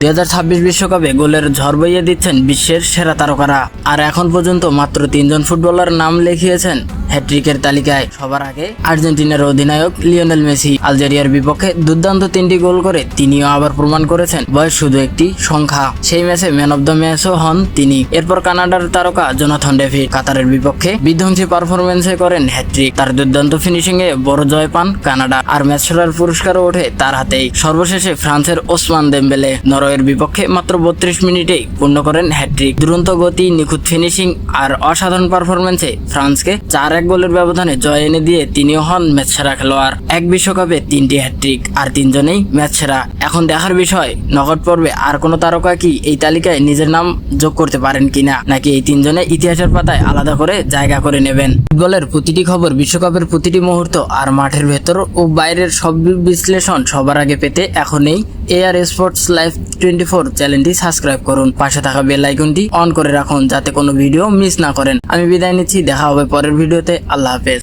2026 বিশ্বকাপে গোলের ঝড় বইয়ে দিচ্ছেন বিশ্বের সেরা তারকারা। আর এখন পর্যন্ত মাত্র 3 জন ফুটবলার নাম লিখিয়েছেন হ্যাট্রিকের তালিকায়। সবার আগে আর্জেন্টিনার অধিনায়ক লিওনেল মেসি আলজেরিয়ার বিপক্ষে দুর্দান্ত 3টি গোল করে তিনিও আবার প্রমাণ করেছেন বয়স শুধু একটি সংখ্যা। সেই ম্যাচে ম্যান অব দ্য ম্যাচও হন তিনি। এরপর কানাডার তারকা জোনাথন ডেভিড কাতারের বিপক্ষে বিধ্বংসী পারফরমেন্সে করেন হ্যাট্রিক। তার দুর্দান্ত ফিনিশিং এ বড় জয় পান কানাডা, আর ম্যাচ সেরার পুরস্কারও ওঠে তার হাতেই। সর্বশেষে ফ্রান্সের ওসমান দেমবেলে নরওয়ের বিপক্ষে মাত্র 32 মিনিটেই পূর্ণ করেন হ্যাট্রিক। দুরন্ত গতি, নিখুঁত ফিনিশিং আর অসাধারণ পারফরমেন্সে ফ্রান্সকে 4-1 গোলের ব্যবধানে জয় এনে দিয়ে তিনিও হন ম্যাচ সেরা খেলোয়াড়। এক বিশ্বকাপে 3টি হ্যাট্রিক, আর 3 জনেই ম্যাচ সেরা। এখন দেখার বিষয় নকআউট পর্বে আর কোনো তারকা কি এই তালিকায় নিজের নাম যোগ করতে পারেন কিনা, নাকি এই 3 জনে ইতিহাসের পাতায় আলাদা করে জায়গা করে নেবেন। ফুটবলের প্রতিটি খবর, বিশ্বকাপের প্রতিটি মুহূর্ত আর মাঠের ভেতর ও বাইরের সব বিশ্লেষণ সবার আগে পেতে এখনই AR স্পোর্টস লাইভ 24 চ্যানেলটি সাবস্ক্রাইব করুন। পাশে থাকা বেল আইকনটি অন করে রাখুন যাতে কোনো ভিডিও মিস না করেন। আমি বিদায় নিচ্ছি, দেখা হবে পরের ভিডিওতে। আল্লাহ হাফেজ।